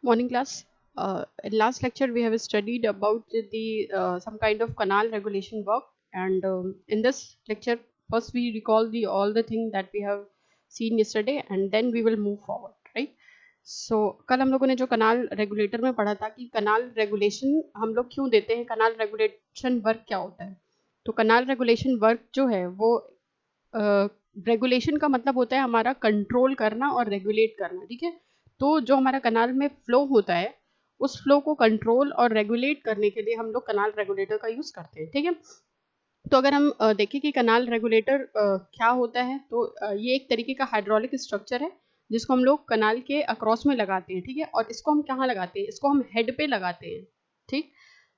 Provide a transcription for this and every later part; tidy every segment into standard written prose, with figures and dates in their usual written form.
Morning class. In last lecture, we have studied about the some kind of canal regulation work, and in this lecture, first we recall the all the thing that we have seen yesterday, and then we will move forward, right? So कल हम लोगों ने जो कनाल regulator में पढ़ा था कि कनाल regulation हम लोग क्यों देते हैं, कनाल रेगुलेशन वर्क क्या होता है। तो कनाल रेगुलेशन वर्क जो है वो रेगुलेशन का मतलब होता है हमारा कंट्रोल करना और रेगुलेट करना, ठीक है। तो जो हमारा कनाल में फ्लो होता है उस फ्लो को कंट्रोल और रेगुलेट करने के लिए हम लोग कनाल रेगुलेटर का यूज़ करते हैं, ठीक है। तो अगर हम देखें कि कनाल रेगुलेटर क्या होता है, तो ये एक तरीके का हाइड्रोलिक स्ट्रक्चर है जिसको हम लोग कनाल के अक्रॉस में लगाते हैं, ठीक है। और इसको हम कहाँ लगाते हैं, इसको हम हेड पे लगाते हैं, ठीक।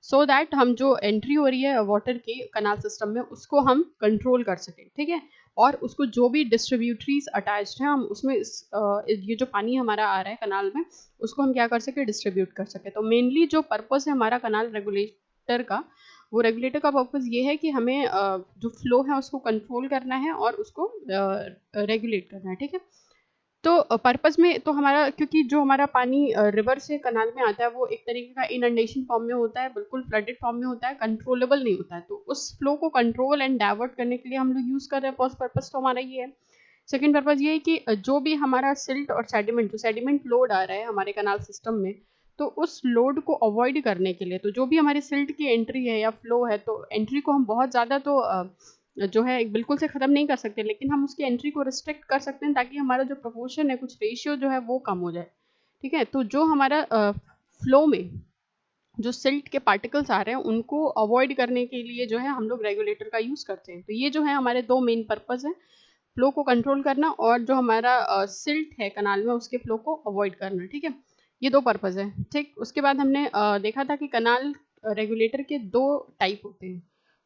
सो दैट हम जो एंट्री हो रही है वाटर की कनाल सिस्टम में उसको हम कंट्रोल कर सकें, ठीक है। और उसको जो भी डिस्ट्रीब्यूटरीज अटैच्ड हैं हम उसमें ये जो पानी हमारा आ रहा है कनाल में उसको हम क्या कर सके, डिस्ट्रीब्यूट कर सके। तो मेनली जो पर्पस है हमारा कनाल रेगुलेटर का, वो रेगुलेटर का पर्पस ये है कि हमें जो फ्लो है उसको कंट्रोल करना है और उसको रेगुलेट करना है, ठीक है। तो पर्पस में तो हमारा, क्योंकि जो हमारा पानी रिवर से कनाल में आता है वो एक तरीके का इनंडेशन फॉर्म में होता है, बिल्कुल फ्लडेड फॉर्म में होता है, कंट्रोलेबल नहीं होता है। तो उस फ्लो को कंट्रोल एंड डाइवर्ट करने के लिए हम लोग यूज़ कर रहे हैं। फर्स्ट पर्पस तो हमारा ये है। सेकंड पर्पस ये है कि जो भी हमारा सिल्ट और सेडिमेंट, जो सेडिमेंट लोड आ रहा है हमारे कनाल सिस्टम में, तो उस लोड को अवॉइड करने के लिए, तो जो भी हमारी सिल्ट की एंट्री है या फ्लो है, तो एंट्री को हम बहुत ज़्यादा तो जो है बिल्कुल से ख़त्म नहीं कर सकते, लेकिन हम उसकी एंट्री को रिस्ट्रिक्ट कर सकते हैं ताकि हमारा जो प्रोपोर्शन है, कुछ रेशियो जो है वो कम हो जाए, ठीक है। तो जो हमारा फ्लो में जो सिल्ट के पार्टिकल्स आ रहे हैं उनको अवॉइड करने के लिए जो है हम लोग रेगुलेटर का यूज़ करते हैं। तो ये जो है हमारे दो मेन पर्पस हैं, फ्लो को कंट्रोल करना और जो हमारा सिल्ट है कनाल में उसके फ्लो को अवॉइड करना, ठीक है। ये दो पर्पस है, ठीक। उसके बाद हमने देखा था कि कनाल रेगुलेटर के दो टाइप होते हैं।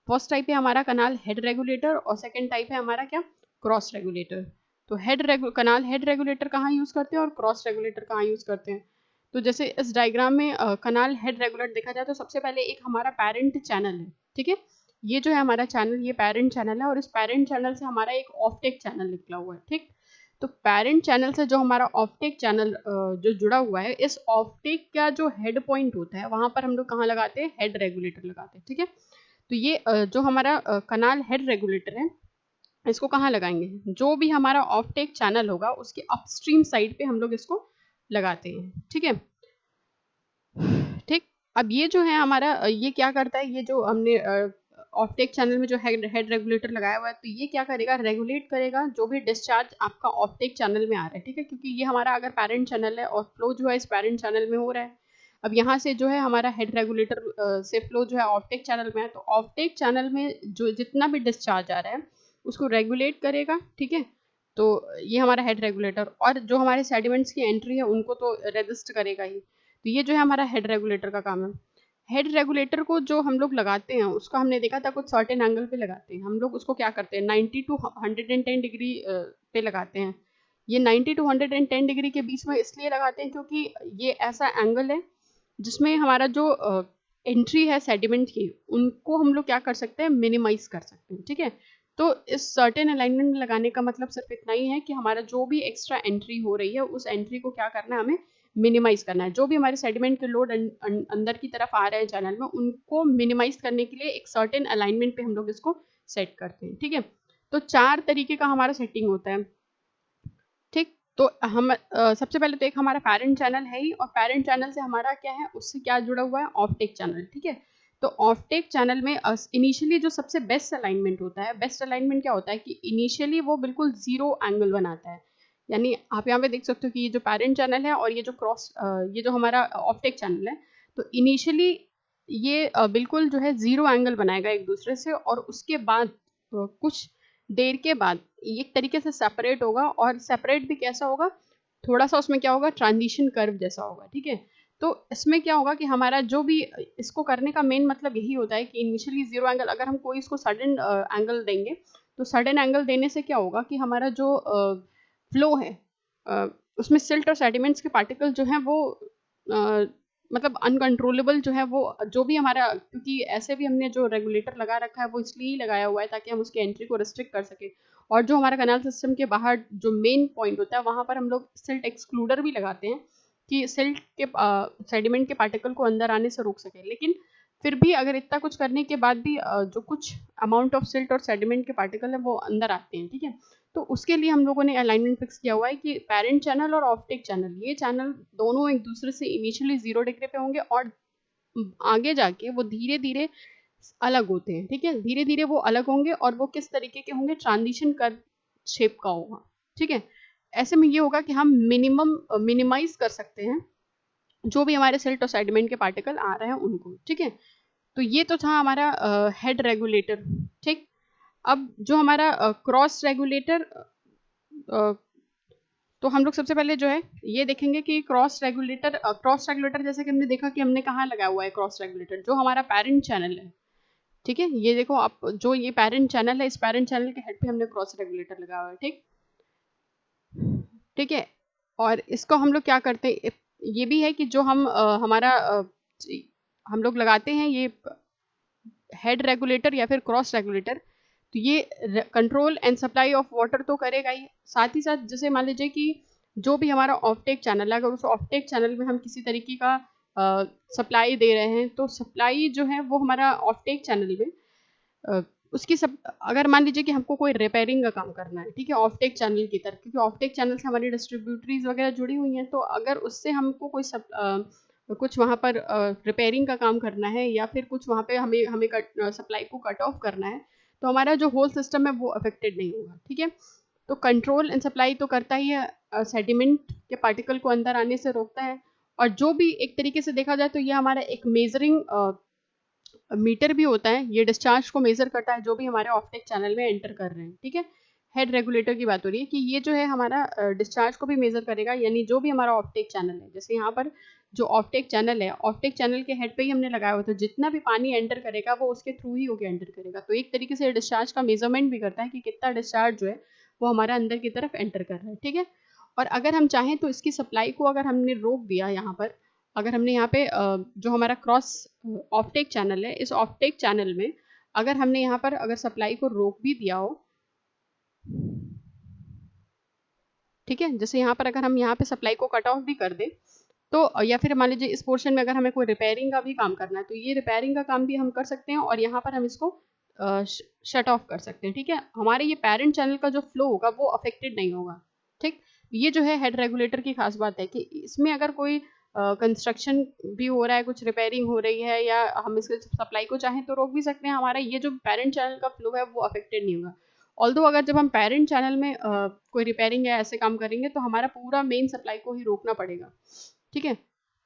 फर्स्ट टाइप है हमारा कनाल हेड रेगुलेटर और सेकंड टाइप है हमारा क्या, क्रॉस रेगुलेटर। तो कनाल हेड रेगुलेटर कहाँ यूज़ करते हैं और क्रॉस रेगुलेटर कहाँ यूज़ करते हैं। तो जैसे इस डायग्राम में कनाल हेड रेगुलेटर देखा जाए तो सबसे पहले एक हमारा पैरेंट चैनल है, ठीक है। ये जो है हमारा चैनल, ये पैरेंट चैनल है और इस पैरेंट चैनल से हमारा एक ऑफटेक चैनल निकला हुआ है, ठीक। तो पैरेंट चैनल से जो हमारा ऑफटेक चैनल जो जुड़ा हुआ है, इस ऑफटेक का जो हेड पॉइंट होता है वहां पर हम लोग कहाँ लगाते हैं, हेड रेगुलेटर लगाते हैं, ठीक है। तो ये जो हमारा कनाल हेड रेगुलेटर है इसको कहाँ लगाएंगे, जो भी हमारा ऑफटेक चैनल होगा उसके अपस्ट्रीम साइड पे हम लोग इसको लगाते हैं, ठीक है, ठीक। अब ये जो है हमारा ये क्या करता है, ये जो हमने ऑफटेक चैनल में जो हेड हेड रेगुलेटर लगाया हुआ है, तो ये क्या करेगा, रेगुलेट करेगा जो भी डिस्चार्ज आपका ऑफटेक चैनल में आ रहा है, ठीक है। क्योंकि ये हमारा अगर पैरेंट चैनल है और फ्लो जो है इस पैरेंट चैनल में हो रहा है, अब यहाँ से जो है हमारा हेड रेगुलेटर से फ्लो जो है ऑफटेक चैनल में है, तो ऑफटेक चैनल में जो जितना भी डिस्चार्ज आ रहा है उसको रेगुलेट करेगा, ठीक है। तो ये हमारा हेड रेगुलेटर, और जो हमारे सेडिमेंट्स की एंट्री है उनको तो रेजिस्ट करेगा ही। तो ये जो है हमारा हेड रेगुलेटर का काम है। हेड रेगुलेटर को जो हम लोग लगाते हैं उसका हमने देखा था कुछ सर्टेन एंगल पे लगाते हैं। हम लोग उसको क्या करते हैं, 90 टू 110 डिग्री पे लगाते हैं। ये 90 टू 110 डिग्री के बीच में इसलिए लगाते हैं क्योंकि ये ऐसा एंगल है जिसमें हमारा जो एंट्री है सेडिमेंट की उनको हम लोग क्या कर सकते हैं, मिनिमाइज कर सकते हैं, ठीक है। तो इस सर्टेन अलाइनमेंट में लगाने का मतलब सिर्फ इतना ही है कि हमारा जो भी एक्स्ट्रा एंट्री हो रही है उस एंट्री को क्या करना है, हमें मिनिमाइज करना है। जो भी हमारे सेडिमेंट के लोड अंदर की तरफ आ रहे हैं चैनल में उनको मिनिमाइज करने के लिए एक सर्टेन अलाइनमेंट पे हम लोग इसको सेट करते हैं, ठीक है। तो चार तरीके का हमारा सेटिंग होता है, ठीक। तो हम सबसे पहले तो एक हमारा पैरेंट चैनल है ही, और पैरेंट चैनल से हमारा क्या है, उससे क्या जुड़ा हुआ है, ऑफटेक चैनल, ठीक है। तो ऑफटेक चैनल में इनिशियली जो सबसे बेस्ट अलाइनमेंट होता है, बेस्ट अलाइनमेंट क्या होता है कि इनिशियली वो बिल्कुल जीरो एंगल बनाता है। यानी आप यहाँ पे देख सकते हो कि ये जो पैरेंट चैनल है और ये जो ये जो हमारा ऑफटेक चैनल है, तो इनिशियली ये बिल्कुल जो है जीरो एंगल बनाएगा एक दूसरे से, और उसके बाद कुछ देर के बाद एक तरीके से सेपरेट होगा, और सेपरेट भी कैसा होगा, थोड़ा सा उसमें क्या होगा, ट्रांजिशन कर्व जैसा होगा, ठीक है। तो इसमें क्या होगा कि हमारा जो भी इसको करने का मेन मतलब यही होता है कि इनिशियली जीरो एंगल, अगर हम कोई इसको सडन एंगल देंगे तो सडन एंगल देने से क्या होगा कि हमारा जो फ्लो है उसमें सिल्ट और सेडिमेंट्स के पार्टिकल जो हैं वो मतलब अनकंट्रोलेबल जो है वो, जो भी हमारा, क्योंकि ऐसे भी हमने जो रेगुलेटर लगा रखा है वो इसलिए ही लगाया हुआ है ताकि हम उसकी एंट्री को रिस्ट्रिक्ट कर सके। और जो हमारा कनाल सिस्टम के बाहर जो मेन पॉइंट होता है वहाँ पर हम लोग सिल्ट एक्सक्लूडर भी लगाते हैं कि सिल्ट के सेडिमेंट के पार्टिकल को अंदर आने से रोक सके। लेकिन फिर भी अगर इतना कुछ करने के बाद भी जो कुछ अमाउंट ऑफ सिल्ट और सेडिमेंट के पार्टिकल है वो अंदर आते हैं, ठीक है। तो उसके लिए हम लोगों ने अलाइनमेंट फिक्स किया हुआ है कि पेरेंट चैनल और ऑफटेक चैनल, ये चैनल दोनों एक दूसरे से इनिशियली 0 डिग्री पे होंगे और आगे जाके वो धीरे धीरे अलग होते हैं, ठीक है। धीरे धीरे वो अलग होंगे और वो किस तरीके के होंगे, ट्रांजिशन कर शेप का होगा, ठीक है। ऐसे में ये होगा कि हम मिनिमाइज कर सकते हैं जो भी हमारे सिल्ट और सेडिमेंट के पार्टिकल आ रहे हैं उनको, ठीक है। तो ये तो था हमारा हेड रेगुलेटर, ठीक। अब जो हमारा क्रॉस रेगुलेटर, तो हम लोग सबसे पहले जो है ये देखेंगे कि क्रॉस रेगुलेटर जैसे कि हमने देखा कि हमने कहाँ लगाया हुआ है क्रॉस रेगुलेटर, जो हमारा पेरेंट चैनल है, ठीक है। ये देखो आप, जो ये पेरेंट चैनल है, इस पेरेंट चैनल के हेड पे हमने क्रॉस रेगुलेटर लगाया हुआ है, ठीक ठीक है। और इसको हम लोग क्या करते हैं, ये भी है कि जो हम हम लोग लगाते हैं ये हेड रेगुलेटर या फिर क्रॉस रेगुलेटर, तो ये control and supply of water तो करेगा ही, साथ ही साथ जैसे मान लीजिए कि जो भी हमारा ऑफटेक चैनल है, अगर उस ऑफटेक चैनल में हम किसी तरीके का सप्लाई दे रहे हैं, तो सप्लाई जो है वो हमारा ऑफटेक चैनल में उसकी सब, अगर मान लीजिए कि हमको कोई रिपेयरिंग का काम करना है, ठीक है, ऑफटेक चैनल की तरफ, क्योंकि ऑफटेक चैनल से हमारी डिस्ट्रीब्यूटरीज वगैरह जुड़ी हुई हैं, तो अगर उससे हमको कोई कुछ वहाँ पर रिपेयरिंग का काम करना है या फिर कुछ वहाँ पे हमें हमें सप्लाई को कट ऑफ करना है, तो हमारा जो होल सिस्टम है वो अफेक्टेड नहीं होगा, ठीक है। तो कंट्रोल एंड सप्लाई तो करता ही है, सेडिमेंट के पार्टिकल को अंदर आने से रोकता है, और जो भी एक तरीके से देखा जाए तो ये हमारा एक मेजरिंग मीटर भी होता है, ये डिस्चार्ज को मेजर करता है जो भी हमारे ऑफटेक चैनल में एंटर कर रहे हैं, ठीक है। हेड रेगुलेटर की बात हो रही है कि ये जो है हमारा डिस्चार्ज को भी मेजर करेगा, यानी जो भी हमारा ऑफटेक चैनल है, जैसे यहाँ पर जो ऑफटेक चैनल है, ऑफटेक चैनल के हेड पे ही हमने लगाया हुआ, तो जितना भी पानी एंटर करेगा वो उसके थ्रू ही होके एंटर करेगा, तो एक तरीके से डिस्चार्ज का मेजरमेंट भी करता है कि कितना डिस्चार्ज जो है वो हमारा अंदर की तरफ एंटर कर रहा है, ठीक है। और अगर हम चाहें तो इसकी सप्लाई को अगर हमने रोक दिया यहाँ पर, अगर हमने यहाँ पे जो हमारा क्रॉस ऑफटेक चैनल है, इस ऑफटेक चैनल में अगर हमने यहाँ पर अगर सप्लाई को रोक भी दिया हो, ठीक है, जैसे यहाँ पर अगर हम यहाँ पे सप्लाई को कट ऑफ भी कर दें, तो या फिर मान लीजिए इस पोर्शन में अगर हमें कोई रिपेयरिंग का भी काम करना है, तो ये रिपेयरिंग का काम भी हम कर सकते हैं और यहाँ पर हम इसको शट ऑफ कर सकते हैं, ठीक है। हमारे ये पेरेंट चैनल का जो फ्लो होगा वो अफेक्टेड नहीं होगा, ठीक। ये जो है हेड रेगुलेटर की खास बात है कि इसमें अगर कोई कंस्ट्रक्शन भी हो रहा है, कुछ रिपेयरिंग हो रही है, या हम इसके सप्लाई को चाहें तो रोक भी सकते हैं, हमारा ये जो पेरेंट चैनल का फ्लो है वो अफेक्टेड नहीं होगा। ऑल्दो अगर जब हम पेरेंट चैनल में कोई रिपेयरिंग या ऐसे काम करेंगे तो हमारा पूरा मेन सप्लाई को ही रोकना पड़ेगा, ठीक है।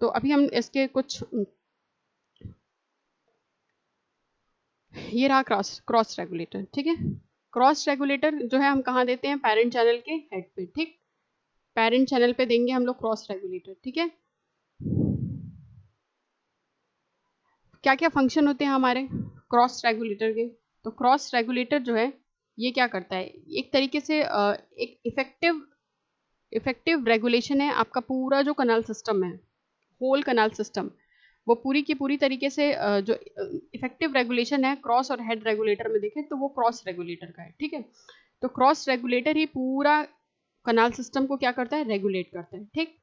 तो अभी हम इसके कुछ, ये रहा क्रॉस रेगुलेटर, ठीक है। क्रॉस रेगुलेटर जो है हम कहाँ देते हैं, पेरेंट चैनल के हेड पे, ठीक। पेरेंट चैनल पे देंगे हम लोग क्रॉस रेगुलेटर, ठीक है। क्या क्या फंक्शन होते हैं हमारे क्रॉस रेगुलेटर के, तो क्रॉस रेगुलेटर जो है ये क्या करता है, एक तरीके से एक इफेक्टिव रेगुलेशन है आपका पूरा जो कनाल सिस्टम है, होल कनाल सिस्टम, वो पूरी की पूरी तरीके से जो इफेक्टिव रेगुलेशन है क्रॉस और हेड रेगुलेटर में देखें तो वो क्रॉस रेगुलेटर का है, ठीक है। तो क्रॉस रेगुलेटर ही पूरा कनाल सिस्टम को क्या करता है, रेगुलेट करता है, ठीक।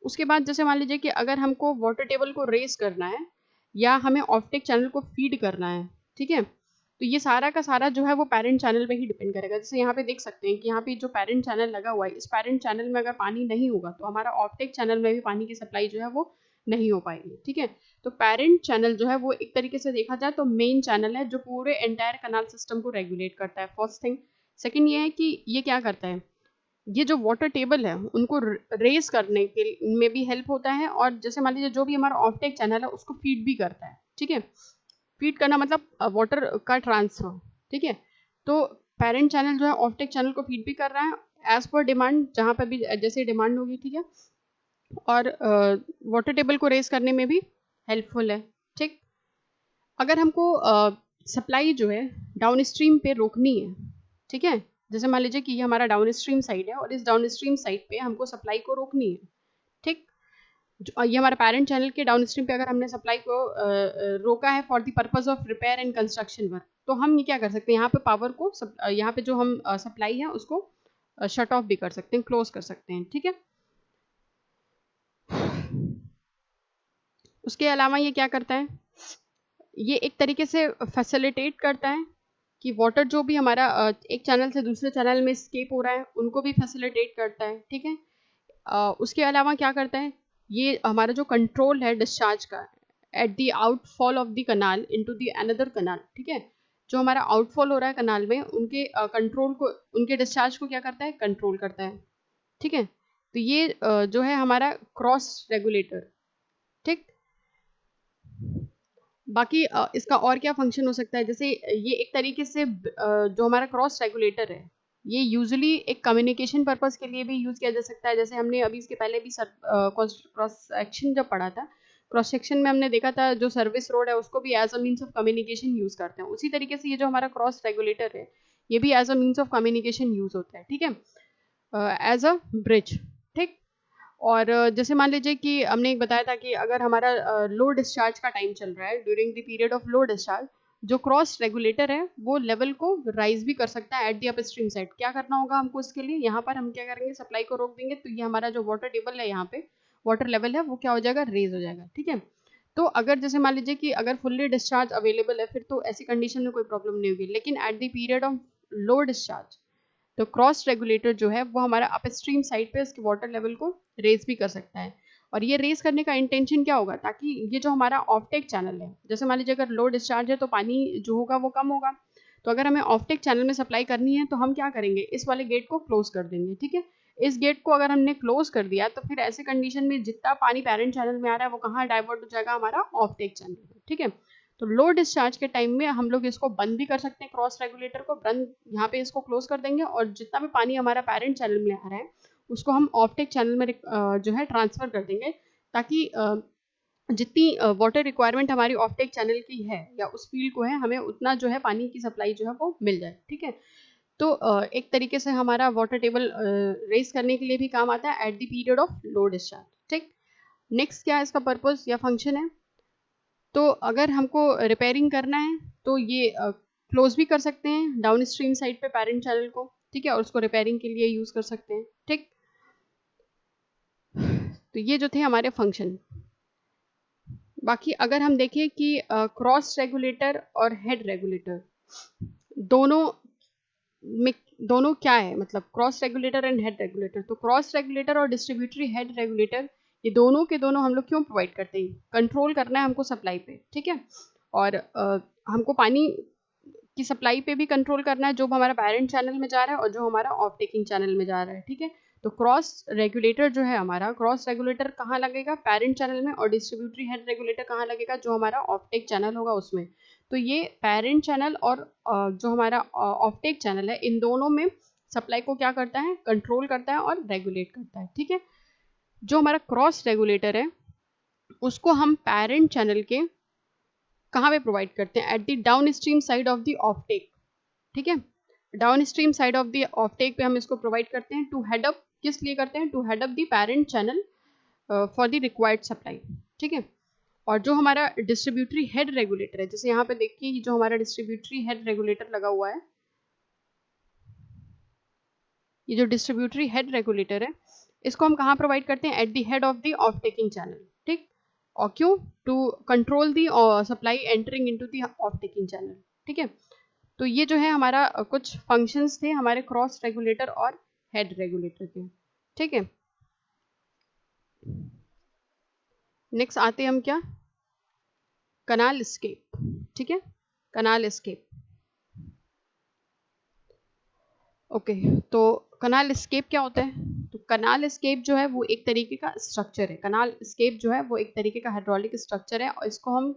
उसके बाद जैसे मान लीजिए कि अगर हमको वाटर टेबल को रेज करना है या हमें ऑप्टिक चैनल को फीड करना है, ठीक है, तो ये सारा का सारा जो है वो पेरेंट चैनल पे ही डिपेंड करेगा। जैसे यहाँ पे देख सकते हैं कि यहाँ पे जो पेरेंट चैनल लगा हुआ है, इस पेरेंट चैनल में अगर पानी नहीं होगा तो हमारा ऑप्टिक चैनल में भी पानी की सप्लाई जो है वो नहीं हो पाएगी, ठीक है। तो पेरेंट चैनल जो है वो एक तरीके से देखा जाए तो मेन चैनल है जो पूरे एंटायर कनाल सिस्टम को रेगुलेट करता है, फर्स्ट थिंग। सेकेंड ये है कि ये क्या करता है, ये जो वाटर टेबल है उनको रेस करने के में भी हेल्प होता है, और जैसे मान लीजिए जो भी हमारा ऑफटेक चैनल है उसको फीड भी करता है, ठीक है। फीड करना मतलब वाटर का ट्रांसफर, ठीक है। तो पेरेंट चैनल जो है ऑफटेक चैनल को फीड भी कर रहा है एज पर डिमांड, जहाँ पर भी जैसे डिमांड होगी, ठीक है, और वाटर टेबल को रेस करने में भी हेल्पफुल है, ठीक। अगर हमको सप्लाई जो है डाउन स्ट्रीम पे रोकनी है, ठीक है, जैसे मान लीजिए कि ये हमारा डाउन स्ट्रीम साइड है और इस डाउन स्ट्रीम साइड पे हमको सप्लाई को रोकनी है, ठीक। ये हमारा पेरेंट चैनल के डाउन स्ट्रीम पे अगर हमने सप्लाई को रोका है for the purpose of repair and construction work, तो हम ये क्या कर सकते हैं, यहाँ पे पावर को यहाँ पे जो हम सप्लाई है उसको शट ऑफ भी कर सकते हैं, क्लोज कर सकते हैं, ठीक है। उसके अलावा ये क्या करता है, ये एक तरीके से फैसिलिटेट करता है कि वाटर जो भी हमारा एक चैनल से दूसरे चैनल में स्केप हो रहा है उनको भी फैसिलिटेट करता है, ठीक है। उसके अलावा क्या करता है, ये हमारा जो कंट्रोल है डिस्चार्ज का at the outfall of the canal into the another canal, ठीक है। जो हमारा आउटफॉल हो रहा है कनाल में उनके कंट्रोल को, उनके डिस्चार्ज को क्या करता है, कंट्रोल करता है, ठीक है। तो ये जो है हमारा क्रॉस रेगुलेटर, ठीक। बाकी इसका और क्या फंक्शन हो सकता है, जैसे ये एक तरीके से जो हमारा क्रॉस रेगुलेटर है ये यूजुअली एक कम्युनिकेशन पर्पस के लिए भी यूज किया जा सकता है। जैसे हमने अभी इसके पहले भी क्रॉस सेक्शन जब पढ़ा था, क्रॉस सेक्शन में हमने देखा था जो सर्विस रोड है उसको भी as a means of communication use करते हैं। उसी तरीके से ये जो हमारा क्रॉस रेगुलेटर है ये भी as a means of communication use होता है, ठीक है, एज अ ब्रिज, ठीक। और जैसे मान लीजिए कि हमने एक बताया था कि अगर हमारा लो डिस्चार्ज का टाइम चल रहा है, during the period of low discharge जो क्रॉस रेगुलेटर है वो लेवल को राइज भी कर सकता है एट द अपस्ट्रीम साइड। क्या करना होगा हमको इसके लिए, यहाँ पर हम क्या करेंगे, सप्लाई को रोक देंगे, तो ये हमारा जो वाटर टेबल है, यहाँ पे वाटर लेवल है वो क्या हो जाएगा, रेज हो जाएगा, ठीक है। तो अगर जैसे मान लीजिए कि अगर फुल्ली डिस्चार्ज अवेलेबल है फिर तो ऐसी कंडीशन में कोई प्रॉब्लम नहीं होगी, लेकिन at the period of low discharge तो क्रॉस रेगुलेटर जो है वो हमारा अपस्ट्रीम साइड पे इसके वाटर लेवल को रेज भी कर सकता है। और ये रेज करने का इंटेंशन क्या होगा, ताकि ये जो हमारा ऑफटेक चैनल है, जैसे मान लीजिए अगर लो डिस्चार्ज है तो पानी जो होगा वो कम होगा, तो अगर हमें ऑफटेक चैनल में सप्लाई करनी है तो हम क्या करेंगे, इस वाले गेट को क्लोज कर देंगे, ठीक है। इस गेट को अगर हमने क्लोज कर दिया तो फिर ऐसे कंडीशन में जितना पानी पेरेंट चैनल में आ रहा है वो कहाँ डाइवर्ट हो जाएगा, हमारा ऑफटेक चैनल में, ठीक है। तो लो डिस्चार्ज के टाइम में हम लोग इसको बंद भी कर सकते हैं, क्रॉस रेगुलेटर को बंद, यहाँ पे इसको क्लोज कर देंगे और जितना भी पानी हमारा पेरेंट चैनल में आ रहा है उसको हम ऑफटेक चैनल में जो है ट्रांसफर कर देंगे, ताकि जितनी वाटर रिक्वायरमेंट हमारी ऑफटेक चैनल की है या उस फील्ड को है हमें उतना जो है पानी की सप्लाई जो है वो मिल जाए, ठीक है। तो एक तरीके से हमारा वाटर टेबल रेस करने के लिए भी काम आता है at the period of low discharge, ठीक। नेक्स्ट क्या इसका पर्पस या फंक्शन है, तो अगर हमको रिपेयरिंग करना है तो ये क्लोज भी कर सकते हैं डाउन स्ट्रीम साइड पे पेरेंट चैनल को, ठीक है, और उसको रिपेयरिंग के लिए यूज कर सकते हैं, ठीक। तो ये जो थे हमारे फंक्शन। बाकी अगर हम देखें कि क्रॉस रेगुलेटर और हेड रेगुलेटर दोनों में दोनों क्या है, मतलब cross regulator and head regulator, तो क्रॉस रेगुलेटर और डिस्ट्रीब्यूटरी हेड रेगुलेटर ये दोनों के दोनों हम लोग क्यों प्रोवाइड करते हैं, कंट्रोल करना है हमको सप्लाई पे, ठीक है। और हमको पानी की सप्लाई पे भी कंट्रोल करना है जो हमारा पेरेंट चैनल में जा रहा है और जो हमारा ऑफ टेकिंग चैनल में जा रहा है, ठीक है। तो क्रॉस रेगुलेटर जो है हमारा, क्रॉस रेगुलेटर कहाँ लगेगा, पेरेंट चैनल में, और डिस्ट्रीब्यूटरी हेड रेगुलेटर कहाँ लगेगा, जो हमारा ऑफ टेक चैनल होगा उसमें। तो ये पेरेंट चैनल और जो हमारा ऑफ टेक चैनल है इन दोनों में सप्लाई को क्या करता है, कंट्रोल करता है और रेगुलेट करता है, ठीक है। जो हमारा क्रॉस रेगुलेटर है उसको हम पेरेंट चैनल के कहाँ पे प्रोवाइड करते हैं, at the downstream side of the offtake, ठीक है। Downstream side of the offtake पे हम इसको प्रोवाइड करते हैं टू हेड अप, किस लिए करते हैं, to head up the parent channel for the required supply, ठीक है। और जो हमारा डिस्ट्रीब्यूटरी हेड रेगुलेटर है, जैसे यहाँ पे देखिए जो हमारा डिस्ट्रीब्यूटरी हेड रेगुलेटर लगा हुआ है, ये जो डिस्ट्रीब्यूटरी हेड रेगुलेटर है इसको हम कहाँ प्रोवाइड करते हैं, at the head of the offtaking channel, ठीक। और क्यों, to control the supply entering into the offtaking channel, ठीक है। तो ये जो है हमारा कुछ फंक्शंस थे हमारे क्रॉस रेगुलेटर और हेड रेगुलेटर के, ठीक है। नेक्स्ट आते हैं हम क्या, कनाल स्केप, ठीक है, कनाल स्केप। ओके, तो कनाल स्केप क्या होता है, तो कनाल स्केप जो है वो एक तरीके का स्ट्रक्चर है, कनाल स्केप जो है वो एक तरीके का हाइड्रोलिक स्ट्रक्चर है और इसको हम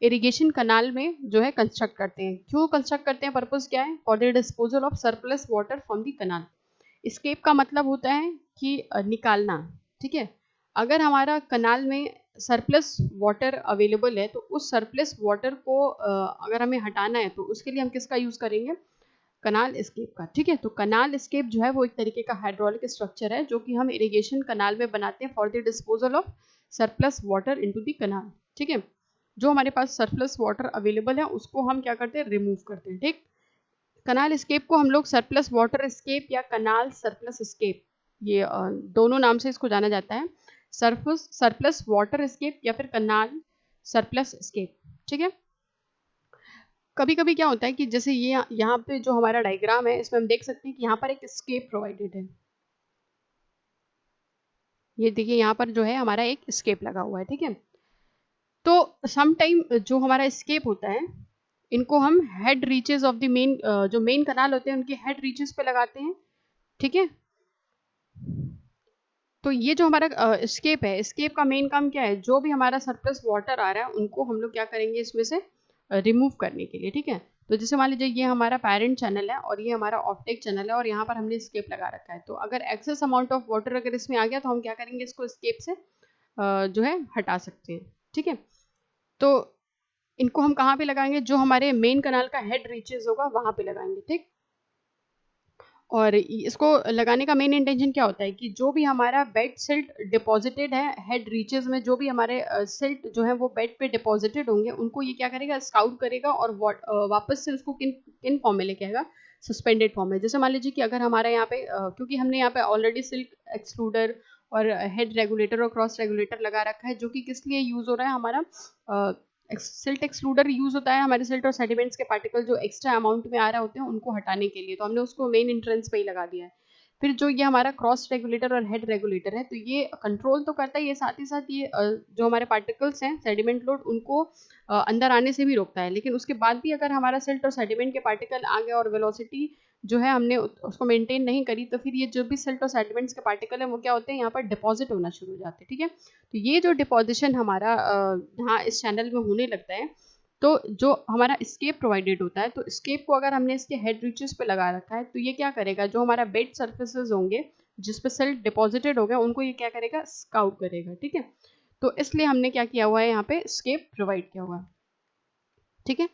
इरिगेशन कनाल में जो है कंस्ट्रक्ट करते हैं। क्यों कंस्ट्रक्ट करते हैं, पर्पस क्या है, for the disposal of surplus water from the canal. Escape का मतलब होता है कि निकालना, ठीक है। अगर हमारा कनाल में सरप्लस वाटर अवेलेबल है तो उस सरप्लस वाटर को अगर हमें हटाना है तो उसके लिए हम किसका यूज करेंगे, कनाल स्केप का, ठीक है। तो कनाल स्केप जो है वो एक तरीके का हाइड्रोलिक स्ट्रक्चर है जो कि हम इरिगेशन कनाल में बनाते हैं for the disposal of surplus water into the कनाल, ठीक है। जो हमारे पास सरप्लस वाटर अवेलेबल है उसको हम क्या करते हैं, रिमूव करते हैं, ठीक। कनाल स्केप को हम लोग सरप्लस वाटर स्केप या कनाल सरप्लस स्केप, ये दोनों नाम से इसको जाना जाता है। सरफेस सरप्लस वाटर एस्केप या फिर कनाल सरप्लस एस्केप। ठीक है, कभी कभी क्या होता है कि जैसे ये यहाँ पे जो हमारा डायग्राम है इसमें हम देख सकते हैं कि यहाँ पर एक एस्केप प्रोवाइडेड है। ये देखिए यहाँ पर जो है हमारा एक एस्केप लगा हुआ है। ठीक है, तो सम टाइम जो हमारा एस्केप होता है इनको हम head reaches of the main, जो मेन कनाल होते हैं उनके हेड रीचेस पे लगाते हैं। ठीक है, तो ये जो हमारा एस्केप है, एस्केप का मेन काम क्या है, जो भी हमारा सरप्लस वाटर आ रहा है उनको हम लोग क्या करेंगे इसमें से रिमूव करने के लिए। ठीक है, तो जैसे मान लीजिए ये हमारा पेरेंट चैनल है और ये हमारा ऑफटेक चैनल है और यहाँ पर हमने एस्केप लगा रखा है। तो अगर एक्सेस अमाउंट ऑफ वाटर अगर इसमें आ गया तो हम क्या करेंगे, इसको एस्केप से जो है हटा सकते हैं। ठीक है, तो इनको हम कहाँ पे लगाएंगे, जो हमारे मेन कनाल का हेड रीचेस होगा वहां पे लगाएंगे। ठीक, और इसको लगाने का मेन इंटेंशन क्या होता है कि जो भी हमारा बेड सिल्ट डिपॉजिटेड है हेड रीचेस में, जो भी हमारे सिल्ट जो है वो बेड पे डिपॉजिटेड होंगे उनको ये क्या करेगा, स्काउट करेगा और वापस से उसको किन किन फॉर्म में लेके आएगा, सस्पेंडेड फॉर्म में। जैसे मान लीजिए कि अगर हमारा यहाँ पे क्योंकि हमने यहाँ पे ऑलरेडी सिल्क एक्सक्लूडर और हेड रेगुलेटर और क्रॉस रेगुलेटर लगा रखा है, जो कि किस लिए यूज हो रहा है, हमारा सिल्ट एक्सक्लूडर यूज होता है हमारे सिल्ट और सेडिमेंट्स के पार्टिकल जो एक्स्ट्रा अमाउंट में आ रहे होते हैं उनको हटाने के लिए, तो हमने उसको मेन एंट्रेंस पे ही लगा दिया है। फिर जो ये हमारा क्रॉस रेगुलेटर और हेड रेगुलेटर है, तो ये कंट्रोल तो करता है, ये साथ ही साथ ये जो हमारे पार्टिकल्स हैं सेडिमेंट लोड उनको अंदर आने से भी रोकता है। लेकिन उसके बाद भी अगर हमारा सिल्ट और सेडिमेंट के पार्टिकल आ गए और वेलोसिटी जो है हमने उसको मेंटेन नहीं करी, तो फिर ये जो भी सिल्ट और सेडिमेंट्स के पार्टिकल है वो क्या होते हैं, यहाँ पर डिपॉजिट होना शुरू हो जाते हैं। ठीक है, तो ये जो डिपॉजिशन हमारा यहाँ इस चैनल में होने लगता है, तो जो हमारा स्केप प्रोवाइडेड होता है, तो स्केप को अगर हमने इसके हेड रीचेस पे लगा रखा है तो ये क्या करेगा, जो हमारा बेड सर्फेसेस होंगे जिस पे सेल डिपॉजिटेड हो गया उनको ये क्या करेगा, स्काउट करेगा। ठीक है, तो इसलिए हमने क्या किया हुआ है, यहाँ पे स्केप प्रोवाइड किया हुआ है। ठीक है,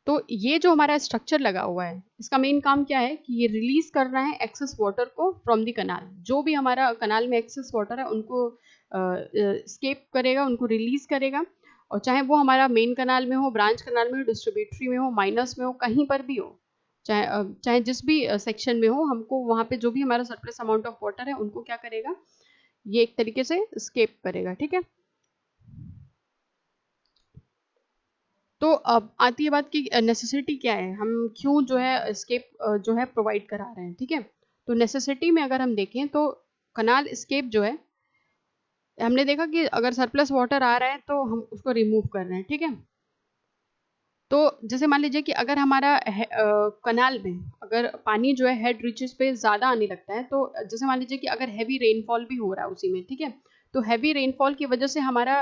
तो ये जो हमारा स्ट्रक्चर लगा हुआ है इसका मेन काम क्या है कि ये रिलीज कर रहा है एक्सेस वाटर को फ्रॉम द कनाल। जो भी हमारा कनाल में एक्सेस वाटर है उनको स्केप करेगा, उनको रिलीज करेगा, और चाहे वो हमारा मेन कनाल में हो, ब्रांच कनाल में हो, डिस्ट्रीब्यूटरी में हो, माइनस में हो, कहीं पर भी हो, चाहे जिस भी सेक्शन में हो, हमको वहाँ पे जो भी हमारा सरप्लस अमाउंट ऑफ वाटर है उनको क्या करेगा, ये एक तरीके से स्केप करेगा। ठीक है, तो अब आती है बात की नेसेसिटी क्या है, हम क्यों जो है स्केप जो है प्रोवाइड करा रहे हैं। ठीक है, तो नेसेसिटी में अगर हम देखें तो कनाल स्केप जो है, हमने देखा कि अगर सरप्लस वाटर आ रहा है तो हम उसको रिमूव कर रहे हैं। ठीक है, तो जैसे मान लीजिए कि अगर हमारा कनाल में अगर पानी जो है हेड रीचेस पे ज़्यादा आने लगता है, तो जैसे मान लीजिए कि अगर हैवी रेनफॉल भी हो रहा है उसी में, ठीक है, तो हैवी रेनफॉल की वजह से हमारा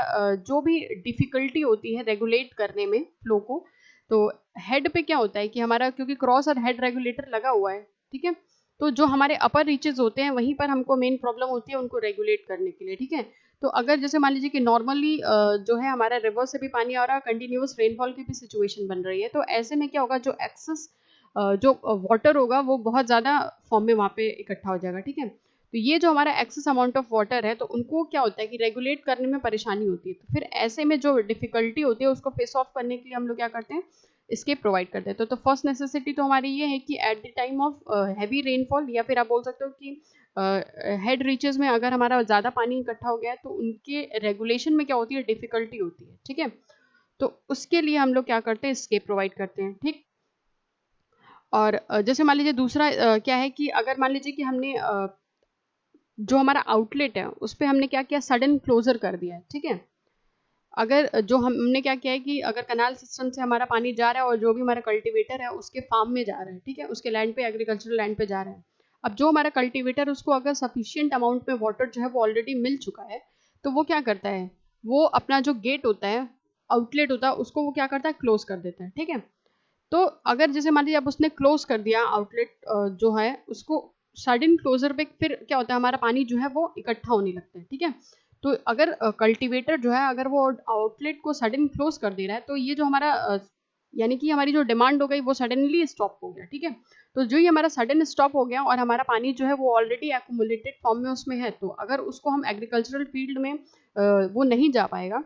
जो भी डिफ़िकल्टी होती है रेगुलेट करने में फ्लो को, तो हेड पे क्या होता है कि हमारा क्योंकि क्रॉस और हेड रेगुलेटर लगा हुआ है, ठीक है, तो जो हमारे अपर रीचेस होते हैं वहीं पर हमको मेन प्रॉब्लम होती है उनको रेगुलेट करने के लिए। ठीक है, तो अगर जैसे मान लीजिए कि नॉर्मली जो है हमारा रिवर से भी पानी आ रहा है, कंटिन्यूअस रेनफॉल की भी सिचुएशन बन रही है, तो ऐसे में क्या होगा, जो एक्सेस जो वाटर होगा वो बहुत ज़्यादा फॉर्म में वहाँ पे इकट्ठा हो जाएगा। ठीक है, तो ये जो हमारा एक्सेस अमाउंट ऑफ वाटर है, तो उनको क्या होता है कि रेगुलेट करने में परेशानी होती है, तो फिर ऐसे में जो डिफिकल्टी होती है उसको फेस ऑफ करने के लिए हम लोग क्या करते हैं, इसके प्रोवाइड करते हैं। तो फर्स्ट नेसेसिटी तो हमारी ये है कि at the time of heavy rainfall, या फिर आप बोल सकते हो कि हेड रीचेस में अगर हमारा ज़्यादा पानी इकट्ठा हो गया है तो उनके रेगुलेशन में क्या होती है, डिफिकल्टी होती है। ठीक है, तो उसके लिए हम लोग क्या करते हैं, स्केप प्रोवाइड करते हैं। ठीक, और जैसे मान लीजिए दूसरा क्या है कि अगर मान लीजिए कि हमने जो हमारा आउटलेट है उस पर हमने क्या किया, सडन क्लोजर कर दिया है। ठीक है, अगर जो हमने क्या किया है कि अगर कनाल सिस्टम से हमारा पानी जा रहा है और जो भी हमारा कल्टीवेटर है उसके फार्म में जा रहा है, ठीक है, उसके लैंड पे, एग्रीकल्चरल लैंड पे जा रहा है, अब जो हमारा कल्टीवेटर उसको अगर सफिशिएंट अमाउंट में वाटर जो है वो ऑलरेडी मिल चुका है, तो वो क्या करता है, वो अपना जो गेट होता है, आउटलेट होता है, उसको वो क्या करता है, क्लोज कर देता है। ठीक है, तो अगर जैसे मान लीजिए अब उसने क्लोज कर दिया आउटलेट जो है उसको, सडन क्लोजर पे फिर क्या होता है, हमारा पानी जो है वो इकट्ठा होने लगता है। ठीक है, तो अगर कल्टीवेटर जो है अगर वो आउटलेट को सडन क्लोज कर दे रहा है, तो ये जो हमारा यानी कि हमारी जो डिमांड हो गई वो सडनली स्टॉप हो गया। ठीक है, तो जो ही हमारा सडन स्टॉप हो गया और हमारा पानी जो है वो ऑलरेडी एक्यूमुलेटेड फॉर्म में उसमें है, तो अगर उसको हम एग्रीकल्चरल फील्ड में वो नहीं जा पाएगा,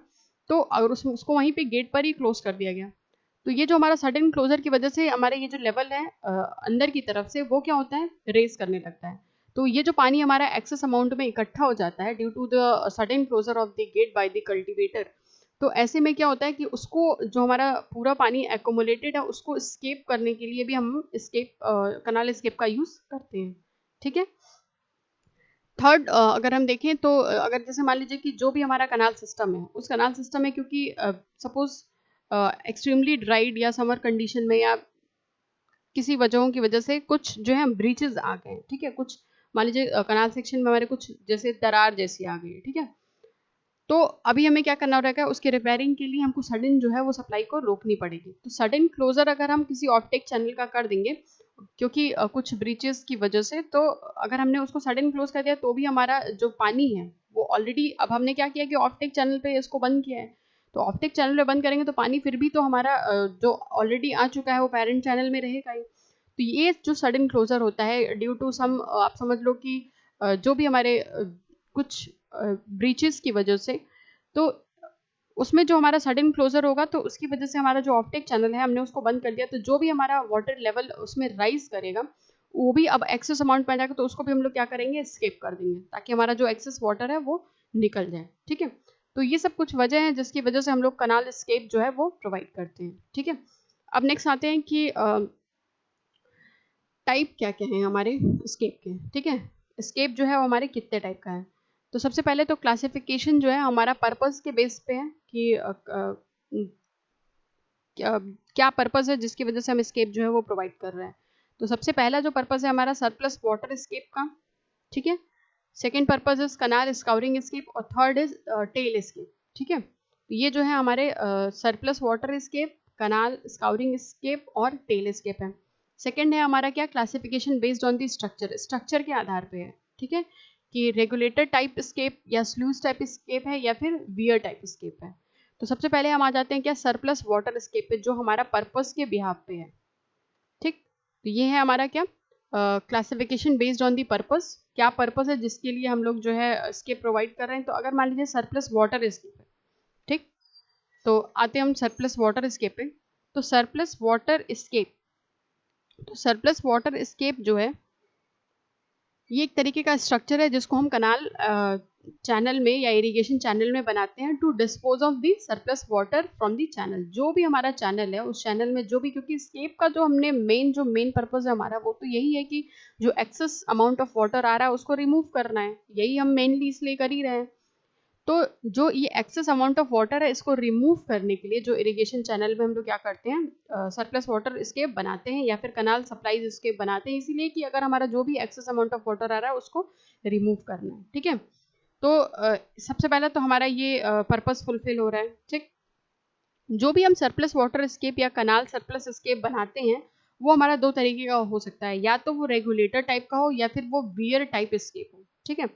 तो अगर उसको वहीं पे गेट पर ही क्लोज कर दिया गया, तो ये जो हमारा सडन क्लोजर की वजह से हमारे ये जो लेवल है अंदर की तरफ से वो क्या होता है, रेस करने लगता है। तो ये जो पानी हमारा एक्सेस अमाउंट में इकट्ठा हो जाता है due to the sudden closure of the gate by the cultivator, तो ऐसे में क्या होता है कि उसको जो हमारा पूरा पानी एक्यूमुलेटेड है उसको स्केप करने के लिए भी हम कनाल स्केप का यूज करते हैं। ठीक है। थर्ड, अगर हम देखें तो अगर जैसे मान लीजिए कि जो भी हमारा कनाल सिस्टम है, उस कनाल सिस्टम में क्योंकि सपोज एक्सट्रीमली ड्राइड या समर कंडीशन में या किसी वजहों की वजह से कुछ जो है ब्रीचेस आ गए, ठीक है, कुछ मान लीजिए कनाल सेक्शन में हमारे कुछ जैसे दरार जैसी आ गई, ठीक है, तो अभी हमें क्या करना रहेगा, उसके रिपेयरिंग के लिए हमको सडन जो है वो सप्लाई को रोकनी पड़ेगी। तो सडन क्लोजर अगर हम किसी ऑफटेक चैनल का कर देंगे क्योंकि कुछ ब्रीचेस की वजह से, तो अगर हमने उसको सडन क्लोज कर दिया तो भी हमारा जो पानी है वो ऑलरेडी, अब हमने क्या किया कि ऑफटेक चैनल पे इसको बंद किया है, तो ऑफटेक चैनल पे बंद करेंगे तो पानी फिर भी तो हमारा जो ऑलरेडी आ चुका है वो पेरेंट चैनल में रहेगा ही। तो ये जो सडन क्लोजर होता है ड्यू टू सम, आप समझ लो कि जो भी हमारे कुछ ब्रीचेस की वजह से, तो उसमें जो हमारा सडन क्लोजर होगा तो उसकी वजह से हमारा जो ऑफटेक चैनल है हमने उसको बंद कर दिया, तो जो भी हमारा वाटर लेवल उसमें राइज करेगा वो भी अब एक्सेस अमाउंट में आ जाएगा, तो उसको भी हम लोग क्या करेंगे, स्केप कर देंगे ताकि हमारा जो एक्सेस वाटर है वो निकल जाए। ठीक है। तो ये सब कुछ वजह है जिसकी वजह से हम लोग कनाल स्केप जो है वो प्रोवाइड करते हैं। ठीक है। अब नेक्स्ट आते हैं कि टाइप क्या क्या है हमारे स्केप के। ठीक है। स्केप जो है वो हमारे कितने टाइप का है, तो सबसे पहले तो क्लासिफिकेशन जो है हमारा पर्पस के बेस पे है कि क्या पर्पस है जिसकी वजह से हम स्केप जो है वो प्रोवाइड कर रहे हैं। तो सबसे पहला जो पर्पस है हमारा सरप्लस वाटर स्केप का। ठीक है। Second purpose is canal scouring escape और थर्ड इज टेल स्केप। ठीक है। तो ये जो है हमारे surplus water escape, canal scouring escape और टेल स्केप है। सेकेंड है हमारा क्या, classification based on the structure, structure के आधार पे है। ठीक है, कि रेगुलेटर टाइप स्केप या स्लूज टाइप स्केप है या फिर वियर टाइप स्केप है। तो सबसे पहले हम आ जाते हैं क्या, सरप्लस वाटर स्केप पे, जो हमारा पर्पस के बिहाफ पे है। ठीक, तो ये है हमारा क्या, classification based on the purpose, क्या पर्पस है जिसके लिए हम लोग जो है स्केप प्रोवाइड कर रहे हैं। तो अगर मान लीजिए सरप्लस वाटर स्केप है, ठीक, तो आते हैं हम सरप्लस वाटर स्केप पे। तो सरप्लस वाटर स्केप, तो सरप्लस वाटर स्केप जो है ये एक तरीके का स्ट्रक्चर है जिसको हम कनाल चैनल में या इरिगेशन चैनल में बनाते हैं to dispose of the surplus water from the channel. जो भी हमारा चैनल है उस चैनल में जो भी, क्योंकि स्केप का जो हमने मेन पर्पज है हमारा वो तो यही है कि जो एक्सेस अमाउंट ऑफ वाटर आ रहा है उसको रिमूव करना है, यही हम मेनली इसलिए कर ही रहे हैं। तो जो ये एक्सेस अमाउंट ऑफ वाटर है इसको रिमूव करने के लिए जो इरिगेशन चैनल में हम लोग क्या करते हैं, सरप्लस वाटर इसके बनाते हैं या फिर कनाल सप्लाईज इसके बनाते हैं, इसीलिए कि अगर हमारा जो भी एक्सेस अमाउंट ऑफ वाटर आ रहा है उसको रिमूव करना है। ठीक है। तो सबसे पहला तो हमारा ये पर्पस फुलफिल हो रहा है। ठीक, जो भी हम सरप्लस वाटर स्केप या कनाल सरप्लस स्केप बनाते हैं वो हमारा दो तरीके का हो सकता है, या तो वो रेगुलेटर टाइप का हो या फिर वो वियर टाइप स्केप हो। ठीक है।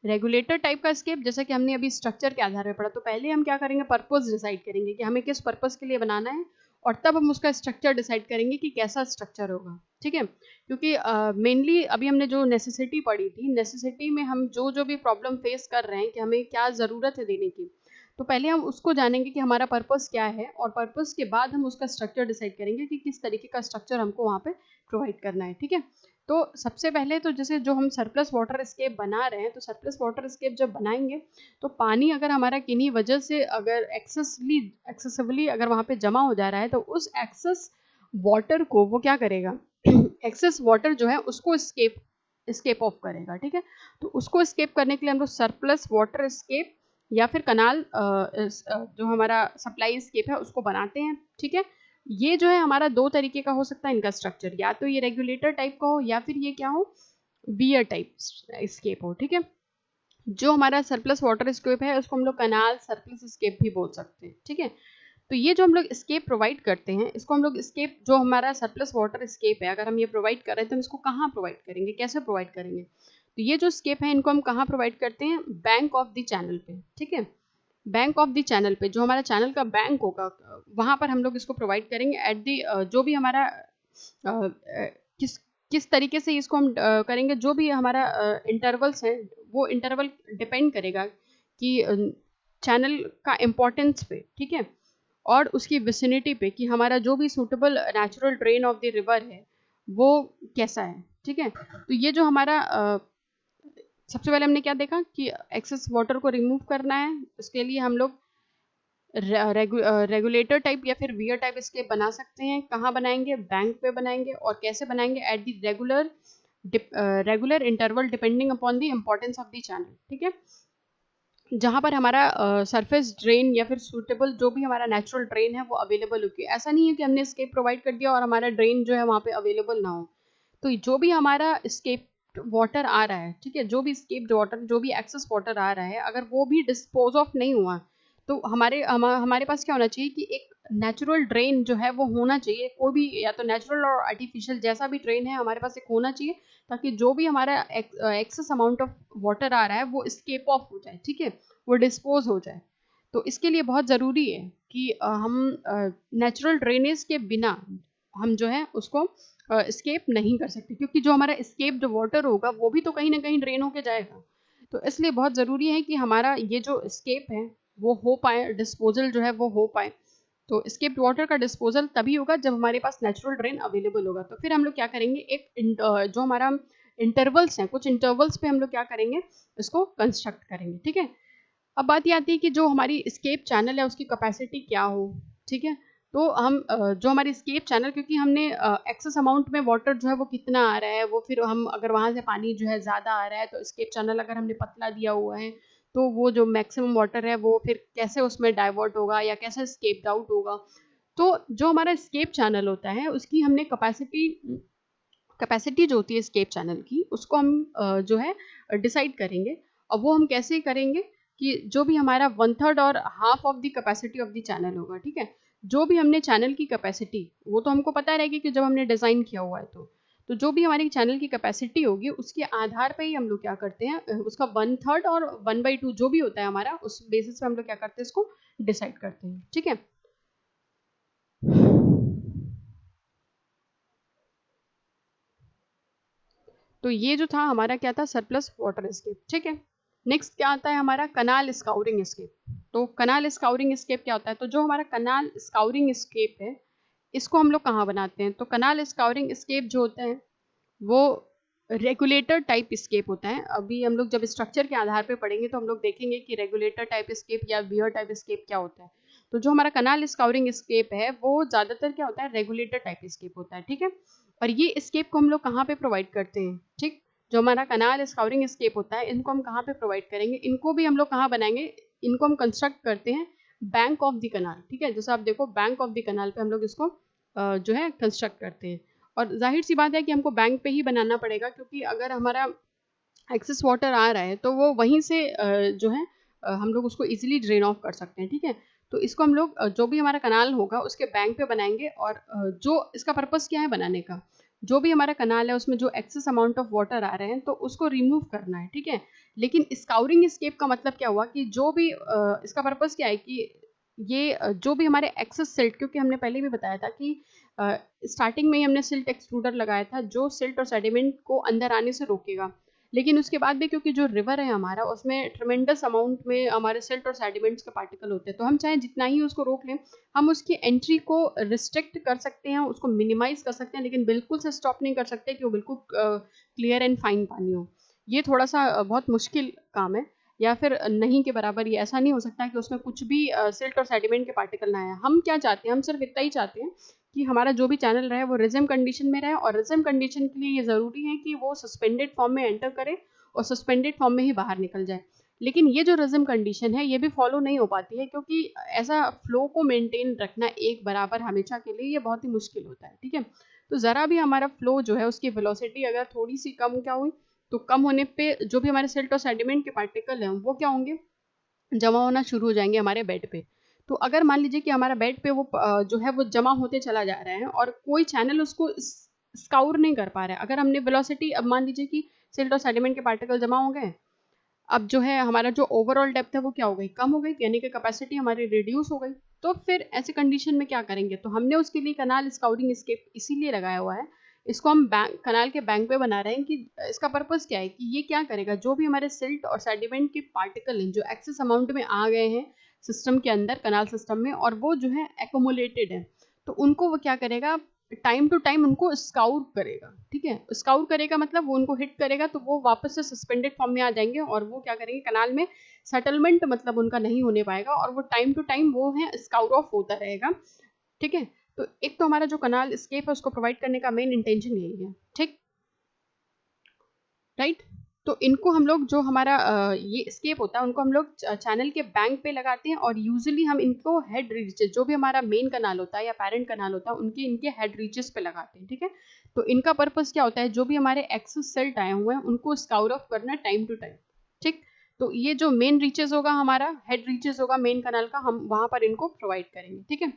रेगुलेटर टाइप का स्केप जैसे कि हमने अभी स्ट्रक्चर के आधार पर पढ़ा, तो पहले हम क्या करेंगे, पर्पस डिसाइड करेंगे कि हमें किस पर्पस के लिए बनाना है और तब हम उसका स्ट्रक्चर डिसाइड करेंगे कि कैसा स्ट्रक्चर होगा। ठीक है। क्योंकि मेनली अभी हमने जो नेसेसिटी पढ़ी थी, नेसेसिटी में हम जो भी प्रॉब्लम फेस कर रहे हैं कि हमें क्या ज़रूरत है देने की, तो पहले हम उसको जानेंगे कि हमारा पर्पस क्या है और पर्पस के बाद हम उसका स्ट्रक्चर डिसाइड करेंगे कि किस तरीके का स्ट्रक्चर हमको वहाँ पे प्रोवाइड करना है। ठीक है। तो सबसे पहले तो जैसे जो हम सरप्लस वाटर स्केप बना रहे हैं, तो सरप्लस वाटर स्केप जब बनाएंगे तो पानी अगर हमारा किन्हीं वजह से अगर एक्सेसिवली अगर वहाँ पे जमा हो जा रहा है, तो उस एक्सेस वाटर को वो क्या करेगा एक्सेस वाटर जो है उसको स्केप ऑफ करेगा। ठीक है। तो उसको स्केप करने के लिए हम लोग सरप्लस वाटर स्केप या फिर कनाल जो हमारा सप्लाई स्केप है उसको बनाते हैं। ठीक है। ये जो है हमारा दो तरीके का हो सकता है इनका स्ट्रक्चर, या तो ये रेगुलेटर टाइप का हो या फिर ये क्या हो, वियर टाइप स्केप हो। ठीक है। जो हमारा सरप्लस वाटर स्केप है उसको हम लोग कनाल सरप्लस स्केप भी बोल सकते हैं। ठीक है। तो ये जो हम लोग स्केप प्रोवाइड करते हैं इसको हम लोग स्केप, जो हमारा सरप्लस वाटर स्केप है अगर हम ये प्रोवाइड कर रहे हैं तो हम इसको कहाँ प्रोवाइड करेंगे, कैसे प्रोवाइड करेंगे। तो ये जो स्केप है इनको हम कहाँ प्रोवाइड करते हैं, बैंक ऑफ द चैनल पे। ठीक है। बैंक ऑफ द चैनल पे, जो हमारा चैनल का बैंक होगा वहाँ पर हम लोग इसको प्रोवाइड करेंगे एट दी, जो भी हमारा किस किस तरीके से इसको हम करेंगे, जो भी हमारा इंटरवल्स हैं वो इंटरवल डिपेंड करेगा कि चैनल का इम्पोर्टेंस पे। ठीक है। और उसकी विसिनिटी पे कि हमारा जो भी suitable natural drain of the river है वो कैसा है। ठीक है। तो ये जो हमारा सबसे पहले हमने क्या देखा कि एक्सेस वाटर को रिमूव करना है, उसके लिए हम लोग रेगुलेटर टाइप या फिर वियर टाइप स्केप बना सकते हैं। कहाँ बनाएंगे? बैंक पे बनाएंगे। और कैसे बनाएंगे? At the regular interval depending upon the importance of the channel, ठीक है। जहाँ पर हमारा सरफेस ड्रेन या फिर सूटेबल जो भी हमारा नेचुरल ड्रेन है वो अवेलेबल होगी। ऐसा नहीं है कि हमने स्केप प्रोवाइड कर दिया और हमारा ड्रेन जो है वहाँ पे अवेलेबल ना हो। तो जो भी हमारा स्केप वाटर आ रहा है, ठीक है, जो भी स्केप्ड वाटर, जो भी एक्सेस वाटर आ रहा है, अगर वो भी डिस्पोज ऑफ नहीं हुआ तो हमारे पास क्या होना चाहिए कि एक नेचुरल ड्रेन जो है वो होना चाहिए। कोई भी, या तो नेचुरल और आर्टिफिशियल, जैसा भी ड्रेन है हमारे पास एक होना चाहिए, ताकि जो भी हमारा एक्सेस अमाउंट ऑफ वाटर आ रहा है वो स्केप ऑफ हो जाए, ठीक है, वो डिस्पोज हो जाए। तो इसके लिए बहुत ज़रूरी है कि हम नेचुरल ड्रेनेज के बिना हम जो है उसको स्केप नहीं कर सकते, क्योंकि जो हमारा स्केप्ड वाटर होगा वो भी तो कहीं ना कहीं ड्रेन होके जाएगा। तो इसलिए बहुत ज़रूरी है कि हमारा ये जो स्केप है वो हो पाए, डिस्पोजल जो है वो हो पाए। तो स्केप्ड वाटर का डिस्पोजल तभी होगा जब हमारे पास नेचुरल ड्रेन अवेलेबल होगा। तो फिर हम लोग क्या करेंगे, जो हमारा इंटरवल्स हैं, कुछ इंटरवल्स पे हम लोग क्या करेंगे, इसको कंस्ट्रक्ट करेंगे, ठीक है। अब बात ये आती है कि जो हमारी स्केप चैनल है उसकी कैपेसिटी क्या हो, ठीक है। तो हम जो हमारी स्केप चैनल, क्योंकि हमने एक्सेस अमाउंट में वाटर जो है वो कितना आ रहा है, वो फिर हम अगर वहाँ से पानी जो है ज़्यादा आ रहा है तो स्केप चैनल अगर हमने पतला दिया हुआ है तो वो जो मैक्सिमम वाटर है वो फिर कैसे उसमें डाइवर्ट होगा या कैसे स्केप्ड आउट होगा। तो जो हमारा स्केप चैनल होता है उसकी हमने कैपेसिटी जो होती है स्केप चैनल की, उसको हम जो है डिसाइड करेंगे। और वो हम कैसे करेंगे कि जो भी हमारा 1/3 और half of the capacity of the channel होगा, ठीक है। जो भी हमने चैनल की कैपेसिटी, वो तो हमको पता रहेगी कि जब हमने डिज़ाइन किया हुआ है तो जो भी हमारी चैनल की कैपेसिटी होगी उसके आधार पे ही हम लोग क्या करते हैं, उसका 1/3 और 1/2 जो भी होता है हमारा, उस बेसिस पे हम लोग क्या करते हैं, इसको डिसाइड करते हैं, ठीक है। तो ये जो था हमारा क्या था, सरप्लस वाटर स्केप, ठीक है। नेक्स्ट क्या आता है हमारा, कनाल स्काउरिंग स्केप। तो कनाल स्काउरिंग स्केप क्या होता है, तो जो हमारा कनाल स्काउरिंग स्केप है इसको हम लोग कहाँ बनाते हैं, तो कनाल स्काउरिंग स्केप जो होता है वो रेगुलेटर टाइप स्केप होता है। अभी हम लोग जब स्ट्रक्चर के आधार पे पढ़ेंगे तो हम लोग देखेंगे कि रेगुलेटर टाइप स्केप या वियर टाइप स्केप क्या होता है। तो जो हमारा कनाल स्काउरिंग स्केप है वो ज़्यादातर क्या होता है, रेगुलेटर टाइप स्केप होता है, ठीक है। और ये स्केप को हम लोग कहाँ पे प्रोवाइड करते हैं, ठीक। जो हमारा कनाल स्काउरिंग स्केप होता है इनको हम कहाँ पे प्रोवाइड करेंगे, इनको भी हम लोग कहाँ बनाएंगे, इनको हम कंस्ट्रक्ट करते हैं बैंक ऑफ द कनाल, ठीक है। जैसे आप देखो बैंक ऑफ द कनाल पे हम लोग इसको जो है कंस्ट्रक्ट करते हैं। और जाहिर सी बात है कि हमको बैंक पे ही बनाना पड़ेगा, क्योंकि अगर हमारा एक्सेस वाटर आ रहा है तो वो वहीं से जो है हम लोग उसको इजीली ड्रेन ऑफ कर सकते हैं, ठीक है। तो इसको हम लोग जो भी हमारा कनाल होगा उसके बैंक पे बनाएंगे। और जो इसका पर्पस क्या है बनाने का, जो भी हमारा कनाल है उसमें जो एक्सेस अमाउंट ऑफ वाटर आ रहे हैं तो उसको रिमूव करना है, ठीक है। लेकिन स्काउरिंग स्केप का मतलब क्या हुआ कि जो भी इसका पर्पस क्या है कि ये जो भी हमारे एक्सेस सिल्ट, क्योंकि हमने पहले भी बताया था कि स्टार्टिंग में ही हमने सिल्ट एक्सट्रूडर लगाया था जो सिल्ट और सेडिमेंट को अंदर आने से रोकेगा। लेकिन उसके बाद भी क्योंकि जो रिवर है हमारा उसमें ट्रमेंडस अमाउंट में हमारे सिल्ट और सेडिमेंट्स के पार्टिकल होते हैं, तो हम चाहे जितना ही उसको रोक लें, हम उसकी एंट्री को रिस्ट्रिक्ट कर सकते हैं, उसको मिनिमाइज कर सकते हैं, लेकिन बिल्कुल से स्टॉप नहीं कर सकते कि वो बिल्कुल क्लियर एंड फाइन पानी हो। ये थोड़ा सा बहुत मुश्किल काम है, या फिर नहीं के बराबर। ये ऐसा नहीं हो सकता कि उसमें कुछ भी सिल्ट और सेडिमेंट के पार्टिकल ना आए। हम क्या चाहते हैं, हम सिर्फ इतना ही चाहते हैं कि हमारा जो भी चैनल रहे वो रिज्म कंडीशन में रहे। और रिज्म कंडीशन के लिए ये ज़रूरी है कि वो सस्पेंडेड फॉर्म में एंटर करे और सस्पेंडेड फॉर्म में ही बाहर निकल जाए। लेकिन ये जो रिज्म कंडीशन है ये भी फॉलो नहीं हो पाती है, क्योंकि ऐसा फ्लो को मेंटेन रखना एक बराबर हमेशा के लिए ये बहुत ही मुश्किल होता है, ठीक है। तो ज़रा भी हमारा फ्लो जो है उसकी वेलोसिटी अगर थोड़ी सी कम क्या हुई, तो कम होने पे जो भी हमारे सिल्ट और सेडिमेंट के पार्टिकल हैं वो क्या होंगे, जमा होना शुरू हो जाएंगे हमारे बेड पे। तो अगर मान लीजिए कि हमारा बेड पे वो जो है वो जमा होते चला जा रहा है और कोई चैनल उसको स्काउर नहीं कर पा रहा है। अगर हमने वेलोसिटी, अब मान लीजिए कि सिल्ट और सेडिमेंट के पार्टिकल जमा हो गए, अब जो है हमारा जो ओवरऑल डेप्थ है वो क्या हो गई, कम हो गई, यानी कि कैपेसिटी हमारी रिड्यूस हो गई। तो फिर ऐसे कंडीशन में क्या करेंगे, तो हमने उसके लिए कनाल स्काउरिंग स्केप इसीलिए लगाया हुआ है। इसको हम बैंक, कनाल के बैंक पे बना रहे हैं कि इसका पर्पस क्या है कि ये क्या करेगा, जो भी हमारे सिल्ट और सेडिमेंट के पार्टिकल हैं जो एक्सेस अमाउंट में आ गए हैं सिस्टम के अंदर, कनाल सिस्टम में, और वो जो है एकोमुलेटेड है, तो उनको वो क्या करेगा, टाइम टू टाइम उनको स्काउर करेगा, ठीक है। स्काउर करेगा मतलब वो उनको हिट करेगा तो वो वापस से सस्पेंडेड फॉर्म में आ जाएंगे और वो क्या करेंगे, कनाल में सेटलमेंट मतलब उनका नहीं होने पाएगा और वो टाइम टू टाइम वो है स्काउर ऑफ होता रहेगा, ठीक है। तो एक तो हमारा जो कनाल स्केप है उसको प्रोवाइड करने का मेन इंटेंशन यही है, ठीक, राइट। तो इनको हम लोग जो हमारा ये स्केप होता है उनको हम लोग चैनल के बैंक पे लगाते हैं और यूजुअली हम इनको हेड रीचेस, जो भी हमारा मेन कनाल होता है या पेरेंट कनाल होता है उनके इनके हेड रीचेस पे लगाते हैं, ठीक है। तो इनका पर्पस क्या होता है, जो भी हमारे एक्सेस सेल्ट आए हुए हैं उनको स्काउर ऑफ करना टाइम टू टाइम, ठीक। तो ये जो मेन रीचेस होगा हमारा हेड रीचेस होगा मेन कनाल का, हम वहां पर इनको प्रोवाइड करेंगे, ठीक है।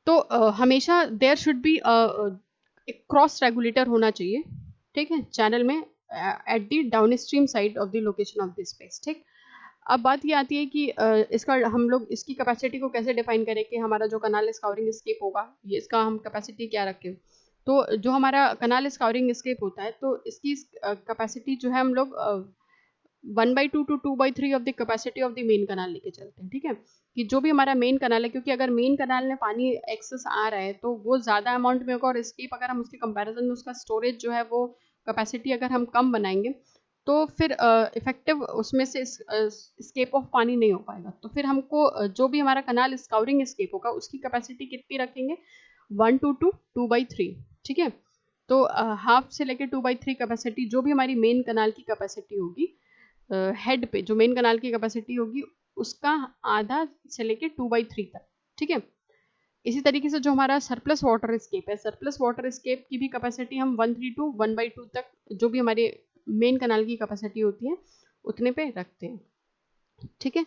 तो हमेशा देयर शुड बी एक क्रॉस रेगुलेटर होना चाहिए, ठीक है, चैनल में eight the downstream side of the location of this space, ठीक। अब बात ये आती है कि इसका हम लोग इसकी कैपेसिटी को कैसे डिफाइन करें कि हमारा जो कनाल स्काउरिंग स्केप होगा ये इसका हम कैपेसिटी क्या रखें। तो जो हमारा कनाल स्काउरिंग स्केप होता है तो इसकी कैपेसिटी जो है हम लोग 1/2 to 2/3 of the capacity of the main canal लेके चलते हैं, ठीक है। कि जो भी हमारा मेन कनाल है, क्योंकि अगर मेन कनाल में पानी एक्सेस आ रहा है तो वो ज़्यादा अमाउंट में होगा और स्केप अगर हम उसके कंपैरिजन में उसका स्टोरेज जो है वो कैपेसिटी अगर हम कम बनाएंगे तो फिर इफेक्टिव उसमें से स्केप ऑफ पानी नहीं हो पाएगा। तो फिर हमको जो भी हमारा कनाल स्काउरिंग स्केप होगा उसकी कैपेसिटी कितनी रखेंगे, 1 to 2/3, ठीक है। तो हाफ से लेकर 2/3 कैपेसिटी जो भी हमारी मेन कनाल की कैपेसिटी होगी हेड पे, जो मेन कनाल की कैपेसिटी होगी उसका आधा से लेके 2/3 तक, ठीक है। इसी तरीके से जो हमारा सरप्लस वाटर स्केप है, सरप्लस वाटर स्केप की भी कैपेसिटी हम 1/3 to 1/2 तक जो भी हमारे मेन कनाल की कैपेसिटी होती है उतने पे रखते हैं, ठीक है।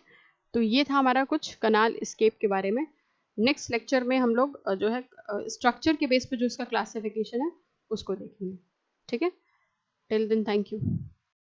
तो ये था हमारा कुछ कनाल स्केप के बारे में। नेक्स्ट लेक्चर में हम लोग जो है स्ट्रक्चर के बेस पे जो इसका क्लासिफिकेशन है उसको देखेंगे, ठीक है। Till then thank you.